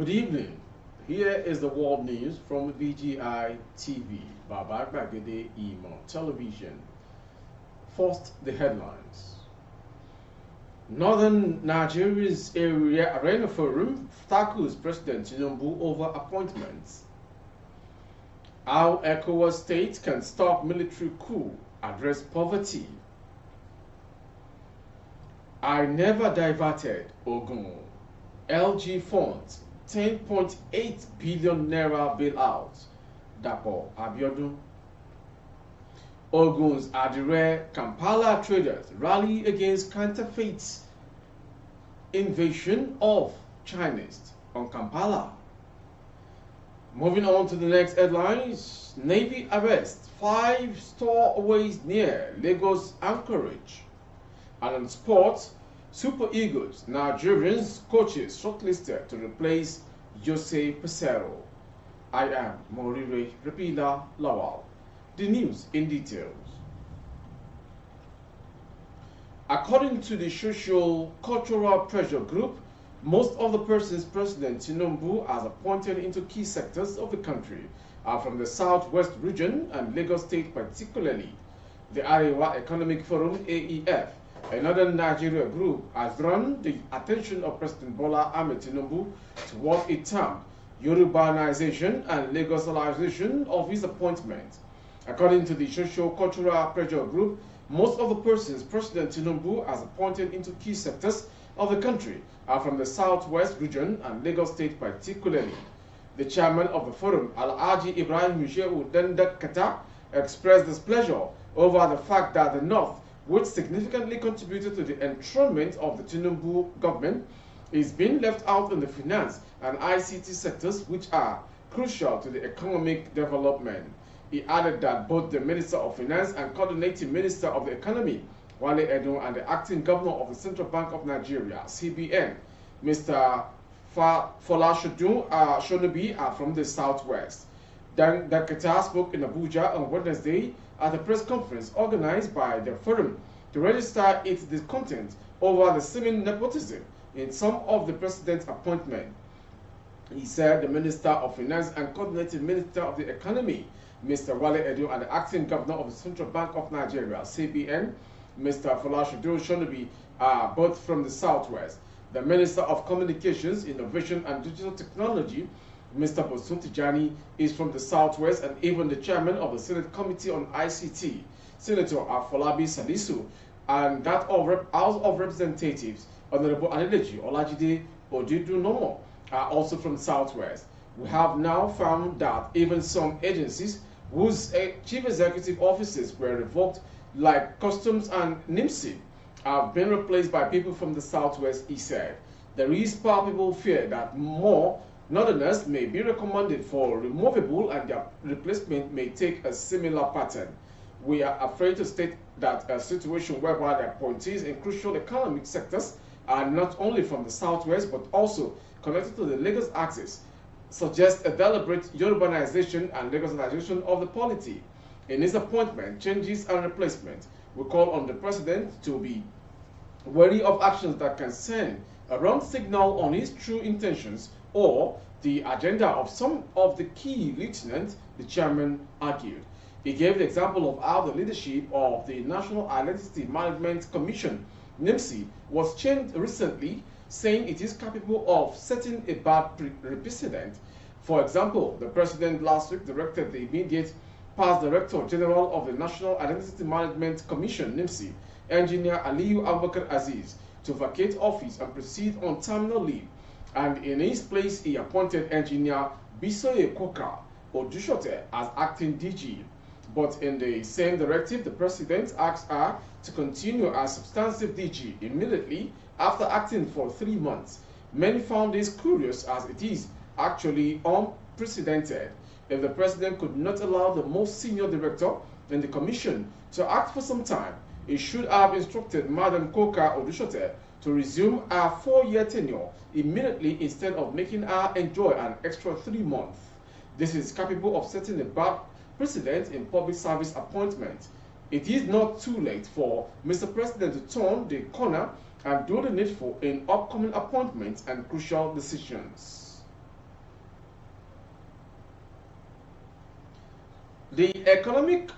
Good evening. Here is the world news from VGI TV, Baba Bagede Imo Television. First, the headlines. Northern Nigeria's area arena forum tackles President Tinubu over appointments. How ECOWAS states can stop military coup, address poverty. I never diverted Ogun. LG funds 10.8 billion naira bailout. Dapo Abiodun. Ogun's Adire Kampala traders rally against counterfeit invasion of Chinese on Kampala. Moving on to the next headlines. Navy arrests 5 stowaways near Lagos Anchorage. And on sports, Super Eagles, Nigerians coaches shortlisted to replace Jose Pesero. I am Morire Repila Lawal. The news in details. According to the Social Cultural Pressure Group, most of the persons President Tinubu has appointed into key sectors of the country are from the Southwest region and Lagos State particularly. The Arewa Economic Forum AEF, another Nigeria group, has drawn the attention of President Bola Ahmed Tinubu to what it termed Yorubanization and Lagosization of his appointment. According to the Social Cultural Pressure Group, most of the persons President Tinubu has appointed into key sectors of the country are from the Southwest region and Lagos State particularly. The chairman of the forum, Alhaji Ibrahim Mushehu Dendak Kata, expressed displeasure over the fact that the North, which significantly contributed to the enthronement of the Tinubu government, is being left out in the finance and ICT sectors, which are crucial to the economic development. He added that both the Minister of Finance and Coordinating Minister of the Economy, Wale Edun, and the Acting Governor of the Central Bank of Nigeria, CBN, Mr. Folashudun Shonubi, are from the Southwest. Dan Dakata spoke in Abuja on Wednesday at a press conference organized by the forum to register its discontent over the seeming nepotism in some of the president's appointments. He said the Minister of Finance and Coordinating Minister of the Economy, Mr. Wale Edu, and the Acting Governor of the Central Bank of Nigeria, CBN, Mr. Folashudun Shonubi, are both from the Southwest. The Minister of Communications, Innovation and Digital Technology, Mr. Bosun Tijani, is from the Southwest, and even the chairman of the Senate Committee on ICT, Senator Afolabi Salisu, and that of House of Representatives, Honorable Adedeji Olajide Odudunomo, are also from the Southwest. We have now found that even some agencies whose chief executive offices were revoked, like Customs and NIMSI, have been replaced by people from the Southwest, he said. There is palpable fear that more Northerners may be recommended for removable and their replacement may take a similar pattern. We are afraid to state that a situation whereby the appointees in crucial economic sectors are not only from the Southwest but also connected to the Lagos axis suggests a deliberate urbanization and Lagosization of the polity. In his appointment, changes and replacement, we call on the President to be wary of actions that can send a wrong signal on his true intentions or the agenda of some of the key lieutenants, the chairman argued. He gave the example of how the leadership of the National Identity Management Commission, NIMSI, was changed recently, saying it is capable of setting a bad precedent. For example, the President last week directed the immediate past Director General of the National Identity Management Commission, NIMSI, Engineer Aliyu Abubakar Aziz, to vacate office and proceed on terminal leave, and in his place he appointed Engineer Bisoye Koka Odushote as acting DG. But in the same directive, the President asked her to continue as substantive DG immediately after acting for 3 months. Many found this curious as it is actually unprecedented. If the President could not allow the most senior director in the Commission to act for some time, he should have instructed Madam Koka Odushote to resume her 4-year tenure immediately instead of making her enjoy an extra 3 months. This is capable of setting a bad precedent in public service appointment. It is not too late for Mr. President to turn the corner and do the needful in upcoming appointments and crucial decisions. The Economic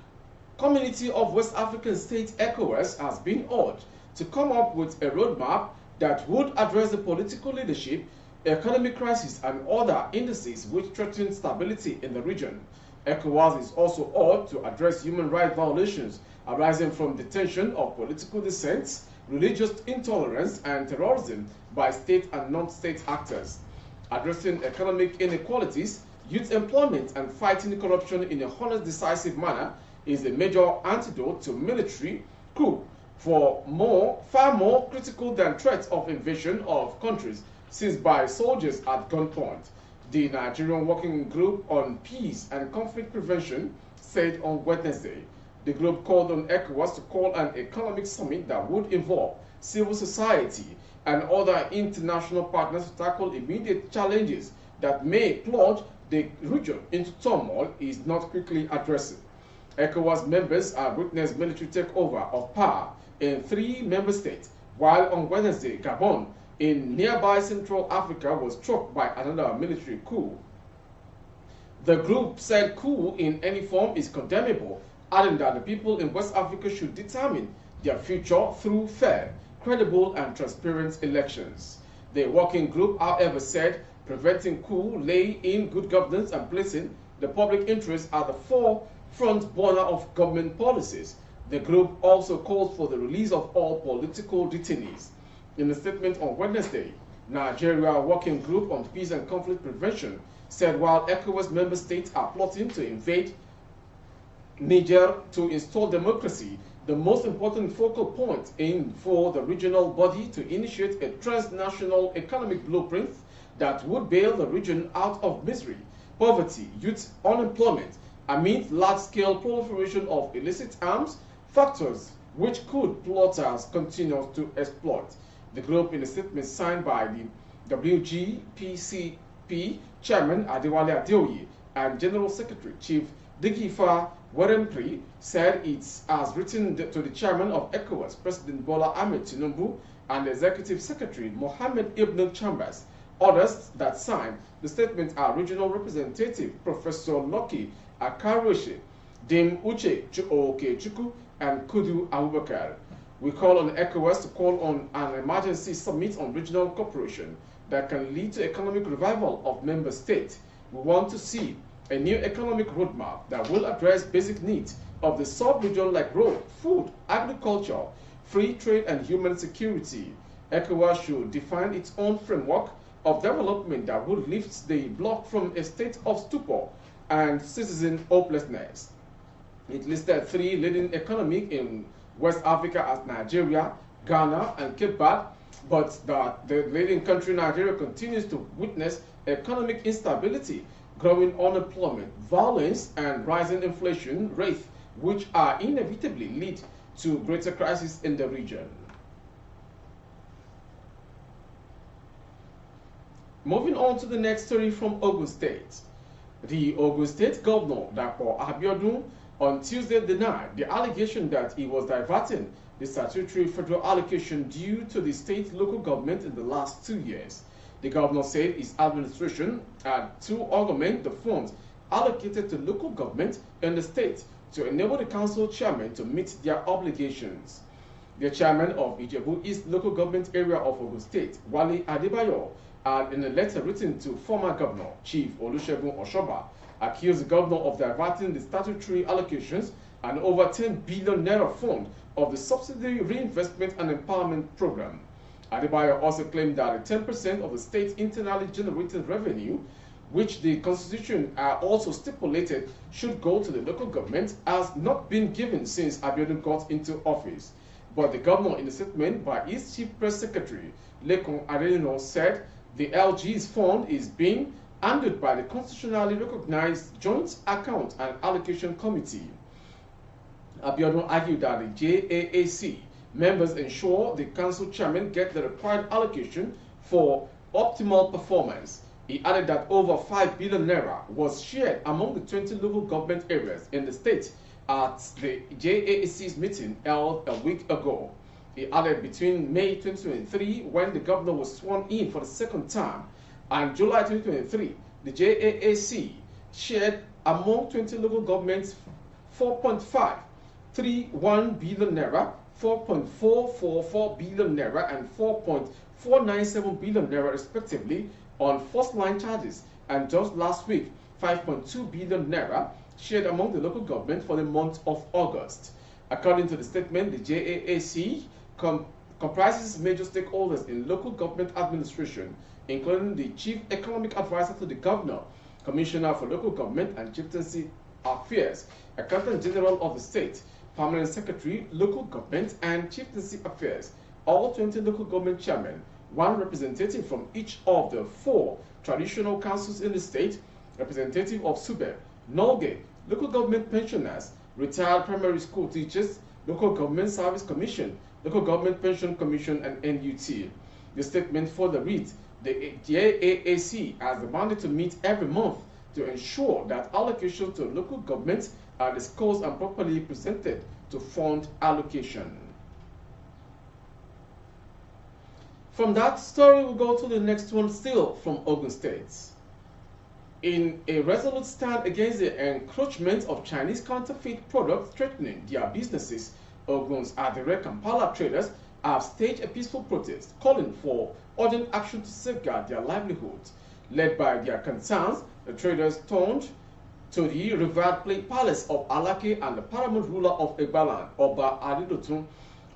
Community of West African States, ECOWAS, has been urged to come up with a roadmap that would address the political leadership, economic crisis, and other indices which threaten stability in the region. ECOWAS is also urged to address human rights violations arising from detention of political dissents, religious intolerance, and terrorism by state and non-state actors. Addressing economic inequalities, youth employment, and fighting corruption in a honest, decisive manner is a major antidote to military coup, far more critical than threats of invasion of countries seized by soldiers at gunpoint. The Nigerian Working Group on Peace and Conflict Prevention said on Wednesday. The group called on ECOWAS to call an economic summit that would involve civil society and other international partners to tackle immediate challenges that may plunge the region into turmoil is not quickly addressed. ECOWAS members have witnessed military takeover of power in 3 member states, while on Wednesday, Gabon in nearby Central Africa was struck by another military coup. The group said coup in any form is condemnable, adding that the people in West Africa should determine their future through fair, credible, and transparent elections. The working group, however, said preventing coup lay in good governance and placing the public interest at the forefront burner of government policies. The group also called for the release of all political detainees. In a statement on Wednesday, Nigeria Working Group on Peace and Conflict Prevention said while ECOWAS member states are plotting to invade Niger to install democracy, the most important focal point aimed for the regional body to initiate a transnational economic blueprint that would bail the region out of misery, poverty, youth unemployment, amid large-scale proliferation of illicit arms, factors which could plotters continue to exploit. The group, in a statement signed by the WGPCP Chairman Adewale Adeoye and General Secretary Chief Digifa Werempri, said it has written to the Chairman of ECOWAS, President Bola Ahmed Tinubu, and Executive Secretary Mohammed Ibn Chambers. Others that signed the statement are Regional Representative Professor Loki Akaroshe, Dim Uche Okechukwu, and Kudu Abubakar. We call on ECOWAS to call on an emergency summit on regional cooperation that can lead to economic revival of member states. We want to see a new economic roadmap that will address basic needs of the sub-region like road, food, agriculture, free trade, and human security. ECOWAS should define its own framework of development that would lift the bloc from a state of stupor and citizen hopelessness. It listed 3 leading economies in West Africa as Nigeria, Ghana, and Cape Verde, but the leading country Nigeria continues to witness economic instability, growing unemployment, violence, and rising inflation rates, which are inevitably lead to greater crisis in the region. Moving on to the next story from Ogun State. The Ogun State Governor, Dr. Abiodun, on Tuesday denied the allegation that he was diverting the statutory federal allocation due to the state local government in the last 2 years. The governor said his administration had to augment the funds allocated to local government in the state to enable the council chairman to meet their obligations. The chairman of Ijebu East local government area of Ogun State, Wale Adebayo, had in a letter written to former governor Chief Olusegun Oshoba, accused the governor of diverting the statutory allocations and over 10 billion naira fund of the Subsidy Reinvestment and Empowerment Program. Adebayo also claimed that 10% of the state's internally generated revenue, which the constitution also stipulated should go to the local government, has not been given since Abiodun got into office. But the governor, in a statement by his chief press secretary, Lekon Adenino, said the LG's fund is being handled by the constitutionally recognized Joint Account and Allocation Committee. Abiodun argued that the JAAC members ensure the council chairman get the required allocation for optimal performance. He added that over 5 billion naira was shared among the 20 local government areas in the state at the JAAC's meeting held a week ago. He added between May 2023, when the governor was sworn in for the second time, and July 2023, the JAAC shared among 20 local governments 4.531 billion naira, 4.444 billion naira, and 4.497 billion naira respectively on first-line charges, and just last week 5.2 billion naira shared among the local government for the month of August. According to the statement, the JAAC comprises major stakeholders in local government administration, including the Chief Economic Advisor to the Governor, Commissioner for Local Government and Chieftaincy Affairs, Accountant General of the State, Permanent Secretary, Local Government and Chieftaincy Affairs, all 20 local government chairmen, one representative from each of the 4 traditional councils in the state, representative of Sube, Nolge, local government pensioners, retired primary school teachers, local government service commission, local government pension commission, and NUT. The statement further reads, the JAAC has demanded to meet every month to ensure that allocations to local governments are discussed and properly presented to fund allocation. From that story, we'll go to the next one, still from Ogun State. In a resolute stand against the encroachment of Chinese counterfeit products threatening their businesses, Ogun's Adire Kampala traders have staged a peaceful protest calling for urgent action to safeguard their livelihoods. Led by their concerns, the traders turned to the revered palace of Alake and the paramount ruler of Egbaland, Oba Adidotun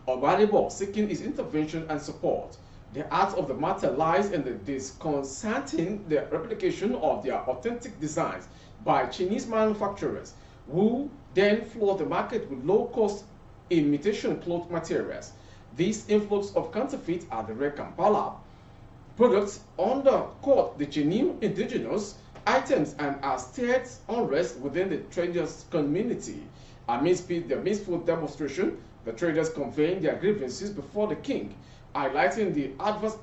Obadebo, seeking his intervention and support. The heart of the matter lies in the disconcerting the replication of their authentic designs by Chinese manufacturers, who then flood the market with low-cost imitation cloth materials. This influx of counterfeit Adire Kampala products undercut the genuine indigenous items and has stirred unrest within the traders' community. Amidst the peaceful demonstration, the traders conveying their grievances before the king, highlighting the adverse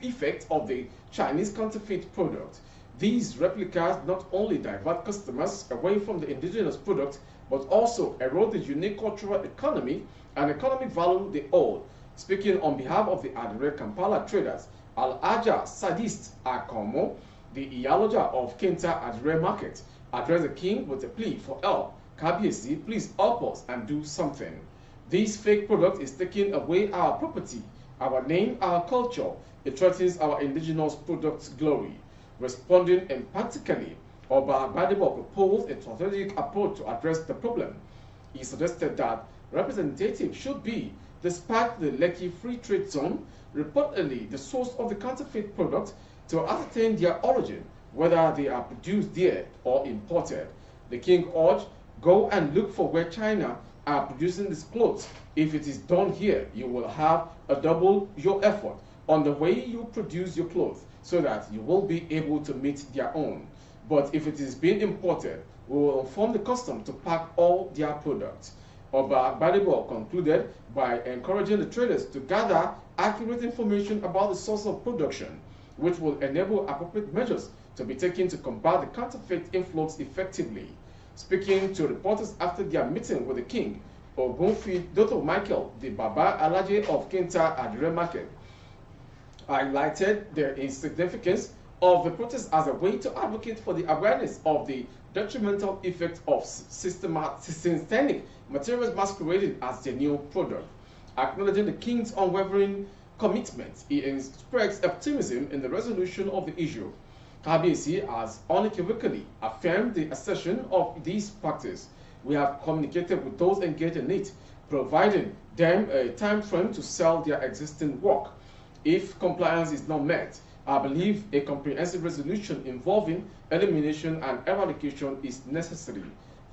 effect of the Chinese counterfeit product. These replicas not only divert customers away from the indigenous product, but also erode the unique cultural economy and economic value they hold. Speaking on behalf of the Adire Kampala traders, Al-Aja Sadist Akomo, the Iyaloja of Kenta Adire Market, addressed the king with a plea for help. Kabiesi, please help us and do something. This fake product is taking away our property, our name, our culture. It threatens our indigenous products' glory. Responding emphatically, Oba Gbadebo proposed a strategic approach to address the problem. He suggested that representatives should be, despite the Lekki Free Trade Zone, reportedly the source of the counterfeit product, to ascertain their origin, whether they are produced there or imported. The king urged, go and look for where China are producing these clothes. If it is done here, you will have a double your effort on the way you produce your clothes, so that you will be able to meet their own. But if it is being imported, we will inform the custom to pack all their products. Oba Gbadebo concluded by encouraging the traders to gather accurate information about the source of production, which will enable appropriate measures to be taken to combat the counterfeit influx effectively. Speaking to reporters after their meeting with the king, Ogunfi Dr. Michael, the Baba Alaje of Kenta Adire Market, highlighted the significance of the protest as a way to advocate for the awareness of the detrimental effect of synthetic materials masquerading as genuine product. Acknowledging the king's unwavering commitment, he expressed optimism in the resolution of the issue. Kabiesi has unequivocally affirmed the assertion of this practice. We have communicated with those engaged in it, providing them a time frame to sell their existing work. If compliance is not met, I believe a comprehensive resolution involving elimination and eradication is necessary.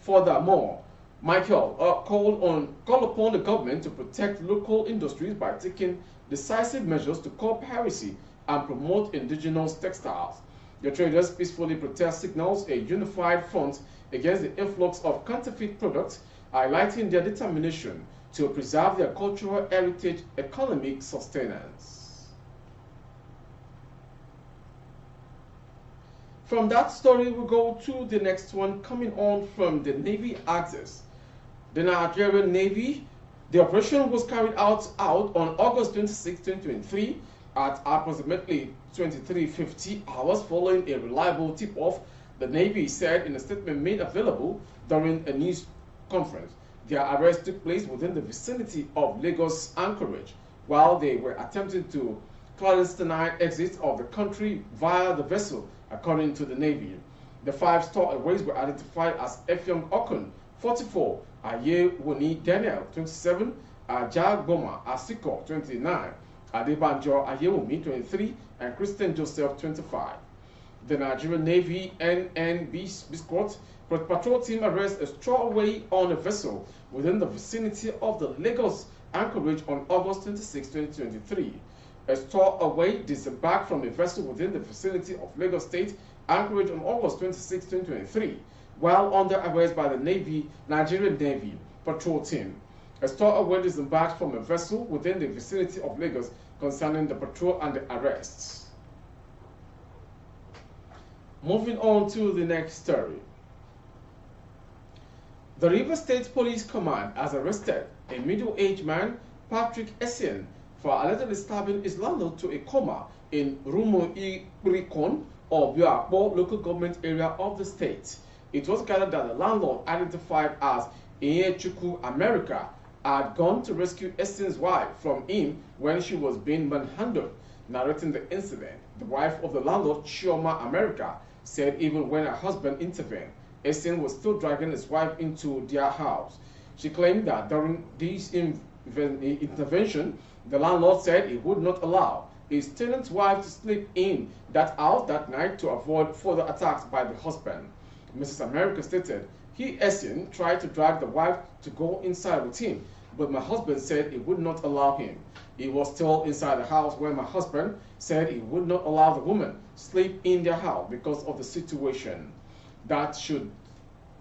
Furthermore, Michael called upon the government to protect local industries by taking decisive measures to curb piracy and promote indigenous textiles. The traders peacefully protest signals a unified front against the influx of counterfeit products, highlighting their determination to preserve their cultural heritage economic sustenance. From that story, we go to the next one, coming on from the Navy Access. The Nigerian Navy, the operation was carried out on August 26, 2023 at approximately 23:50 hours following a reliable tip-off The Navy said in a statement made available during a news conference. Their arrest took place within the vicinity of Lagos Anchorage while they were attempting to clandestine exit of the country via the vessel, according to the Navy. The 5 stowaways were identified as Effiong Okun, 44, Ayewoni Daniel, 27, Ajagboma Asiko, 29, Adebanjo Ayewumi, 23, and Christian Joseph, 25. The Nigerian Navy NNB Biscuit patrol team arrested a stowaway on a vessel within the vicinity of the Lagos Anchorage on August 26, 2023. A stowaway disembarked from a vessel within the vicinity of Lagos State Anchorage on August 26, 2023, while under arrest by the Nigerian Navy patrol team. A stowaway disembarked from a vessel within the vicinity of Lagos concerning the patrol and the arrests. Moving on to the next story. The River State Police Command has arrested a middle-aged man, Patrick Essien, for allegedly stabbing his landlord to a coma in Rumo-Irikon or Biakpo local government area of the state. It was gathered that the landlord, identified as Iyechuku America, had gone to rescue Essien's wife from him when she was being manhandled. Narrating the incident, the wife of the landlord, Chioma America, said even when her husband intervened, Essien was still dragging his wife into their house. She claimed that during this intervention, the landlord said he would not allow his tenant's wife to sleep in that house that night to avoid further attacks by the husband. Mrs. America stated, Essien tried to drag the wife to go inside with him, but my husband said he would not allow him. He was still inside the house when my husband said he would not allow the woman sleep in their house because of the situation. That should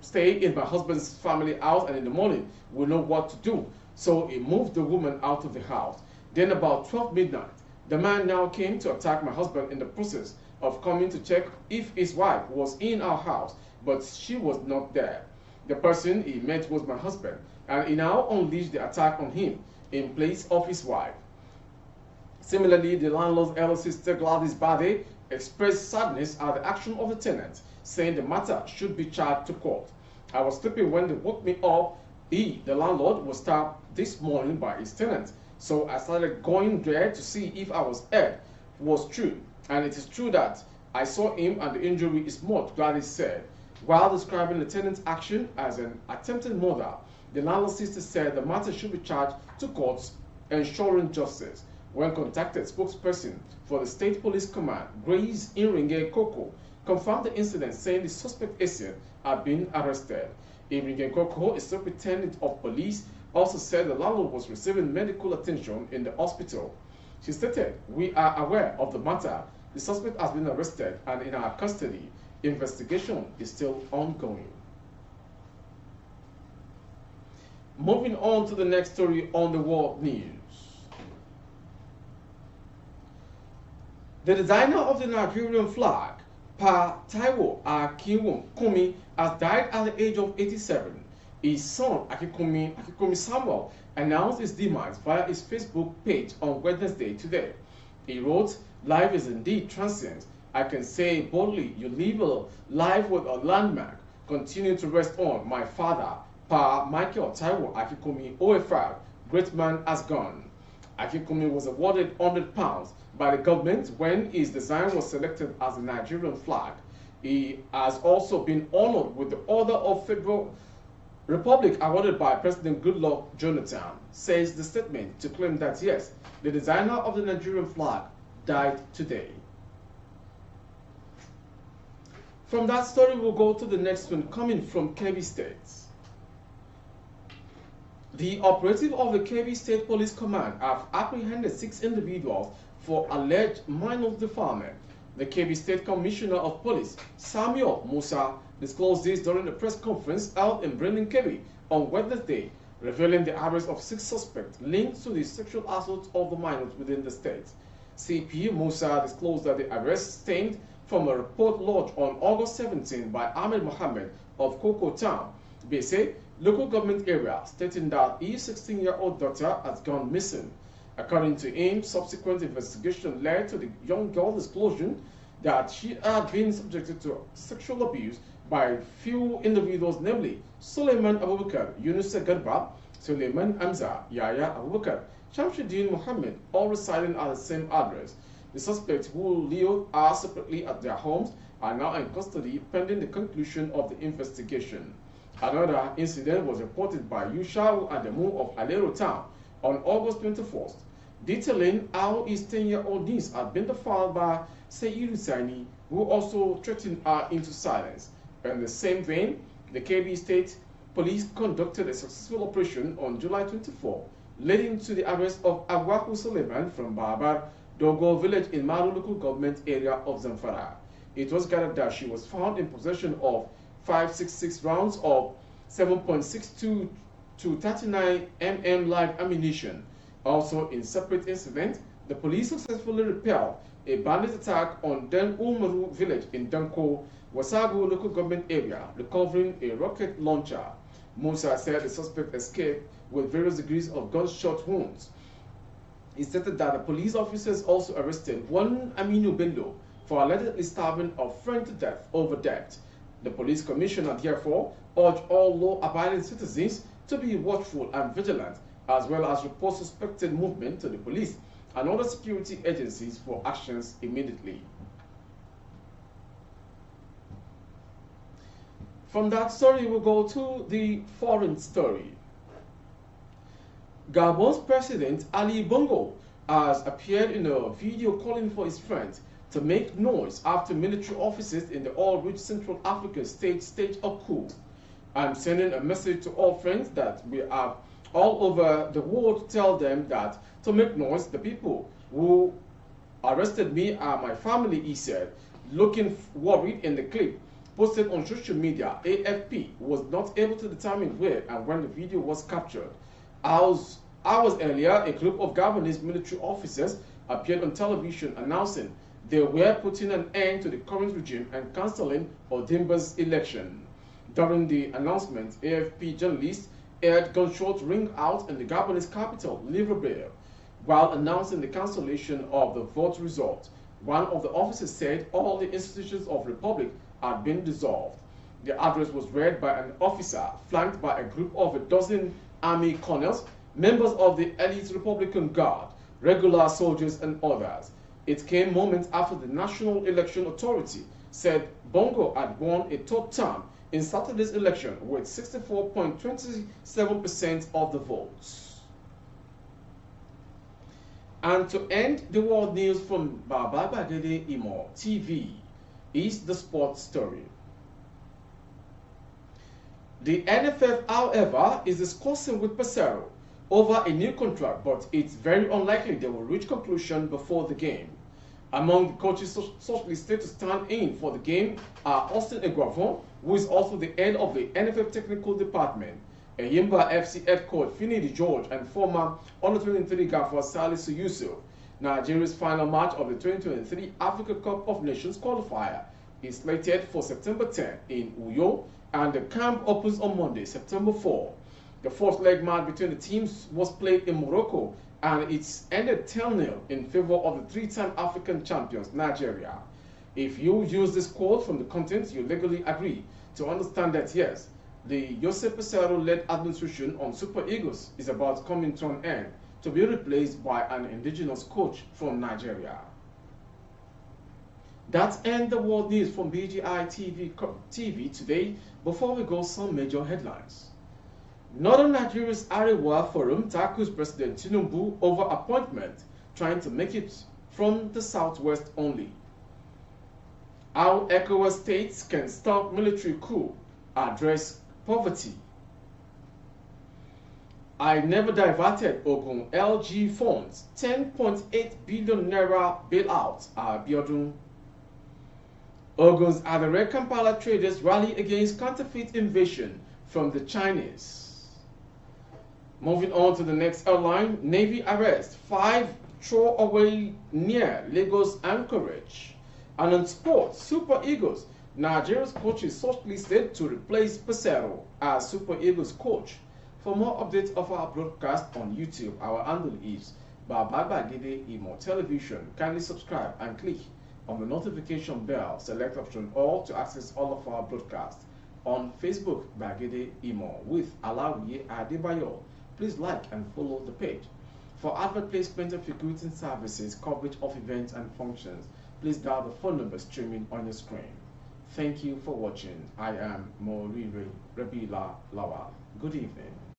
stay in my husband's family house, and in the morning we'll know what to do. So he moved the woman out of the house. Then about 12 midnight, the man now came to attack my husband in the process of coming to check if his wife was in our house, but she was not there. The person he met was my husband, and he now unleashed the attack on him in place of his wife. Similarly, the landlord's elder sister Gladys Bade expressed sadness at the action of the tenant, saying the matter should be charged to court. I was sleeping when they woke me up. He, the landlord, was stabbed this morning by his tenant. So I started going there to see if I was hurt was true. And it is true that I saw him and the injury is much, Gladys said. While describing the tenant's action as an attempted murder, the landlord's sister said the matter should be charged to courts, ensuring justice. When contacted, spokesperson for the State Police Command, Grace Iringe Koko, confirmed the incident, saying the suspect Essien had been arrested. Iringe Koko, a superintendent of police, also said the landlord was receiving medical attention in the hospital. She stated, "We are aware of the matter. The suspect has been arrested and in our custody. Investigation is still ongoing." Moving on to the next story on the world news. The designer of the Nigerian flag, Pa Taiwo Akikumi, has died at the age of 87. His son, Akikumi Samuel, announced his demise via his Facebook page on Wednesday today. He wrote, "Life is indeed transient. I can say boldly, you live a life with a landmark. Continue to rest on. My father, Pa Michael Taiwo Akikumi OFR, great man, has gone." Akikumi was awarded £100 by the government when his design was selected as the Nigerian flag. He has also been honored with the Order of Federal Republic awarded by President Goodluck Jonathan, says the statement, to claim that yes, the designer of the Nigerian flag died today. From that story, we'll go to the next one, coming from Kebbi State. The operative of the Kebbi State Police Command have apprehended 6 individuals for alleged minor defilement. The Kebbi State Commissioner of Police, Samuel Musa, disclosed this during a press conference held in Bremen, Kebbi on Wednesday, revealing the arrest of 6 suspects linked to the sexual assault of the minors within the state. CP Musa disclosed that the arrest stemmed from a report lodged on August 17 by Ahmed Mohammed of Koko Town, Bese, local government area, stating that his 16-year-old daughter has gone missing. According to him, subsequent investigation led to the young girl's disclosure that she had been subjected to sexual abuse by few individuals, namely Suleiman Abubakar, Yunus Garba, Suleiman Amza, Yaya Abubakar, Shamsuddin Mohammed, all residing at the same address. The suspects, who lived separately at their homes, are now in custody pending the conclusion of the investigation. Another incident was reported by Yushau Adamu of Alero Town on August 21st, detailing how his 10-year-old niece had been defiled by Seyyidu Sani, who also threatened her into silence. In the same vein, the KB State Police conducted a successful operation on July 24, leading to the arrest of Agwaku Suleiman from Babar Dogo village in Maru local government area of Zamfara. It was gathered that she was found in possession of 5.66 rounds of 7.62 to 39 mm live ammunition. Also, in separate incident, the police successfully repelled a bandit attack on Den Umaru village in Danko, Wasagu local government area, recovering a rocket launcher. Musa said the suspect escaped with various degrees of gunshot wounds. He stated that the police officers also arrested one Aminu Bello for allegedly stabbing a friend to death over debt. The police commissioner therefore urged all law-abiding citizens to be watchful and vigilant, as well as report suspected movement to the police and other security agencies for actions immediately. From that story, we'll go to the foreign story. Gabon's President Ali Bongo has appeared in a video calling for his friends to make noise after military officers in the oil-rich Central African state staged a coup. I'm sending a message to all friends that we are all over the world to tell them that to make noise. The people who arrested me are my family, he said, looking worried in the clip posted on social media. AFP was not able to determine where and when the video was captured. Hours earlier, a group of Gabonese military officers appeared on television announcing they were putting an end to the current regime and cancelling Odimba's election. During the announcement, AFP journalists heard gunshots ring out in the Gabonese capital, Libreville, while announcing the cancellation of the vote result. One of the officers said all the institutions of the republic had been dissolved. The address was read by an officer flanked by a group of a dozen army colonels, members of the elite Republican Guard, regular soldiers, and others. It came moments after the National Election Authority said Bongo had won a third term in Saturday's election with 64.27% of the votes. And to end the world news from Baba Bagede Imo TV is the sports story. The NFF, however, is discussing with Pesaro over a new contract, but it's very unlikely they will reach conclusion before the game. Among the coaches socially stated to stand in for the game are Austin Eguavon, who is also the head of the NFF technical department, Yimba FC head coach Finidi George, and former Under-23 gaffer Salisu Yusuf. Nigeria's final match of the 2023 Africa Cup of Nations qualifier is slated for September 10 in Uyo, and the camp opens on Monday, September 4. The fourth leg match between the teams was played in Morocco, and it's ended 10-0 in favor of the three-time African champions, Nigeria. If you use this quote from the content, you legally agree to understand that, yes, the Josep Pesaro-led administration on Super Eagles is about coming to an end, to be replaced by an indigenous coach from Nigeria. That's end the world news from BGI TV today. Before we go, some major headlines. Northern Nigeria's Arewa Forum tackles President Tinubu over appointment, trying to make it from the southwest only. How ECOWAS states can stop military coup, address poverty. I never diverted Ogun LG funds, 10.8 billion naira bailout, Abiodun. Ogun's Adare Kampala traders rally against counterfeit invasion from the Chinese. Moving on to the next headline, Navy arrest 5 throw-away near Lagos anchorage. And on sports, Super Eagles, Nigeria's coach is shortlisted to replace Pesaro as Super Eagles coach. For more updates of our broadcast on YouTube, our handle is Baba Bagede Imo Television. Kindly subscribe and click On the notification bell, select option all to access all of our broadcasts. On Facebook, Bagede Imo with Alawiye Adebayo. Please like and follow the page. For advert placement of recruiting services, coverage of events and functions, please dial the phone number streaming on your screen. Thank you for watching. I am Morire Rabila Lawal. Good evening.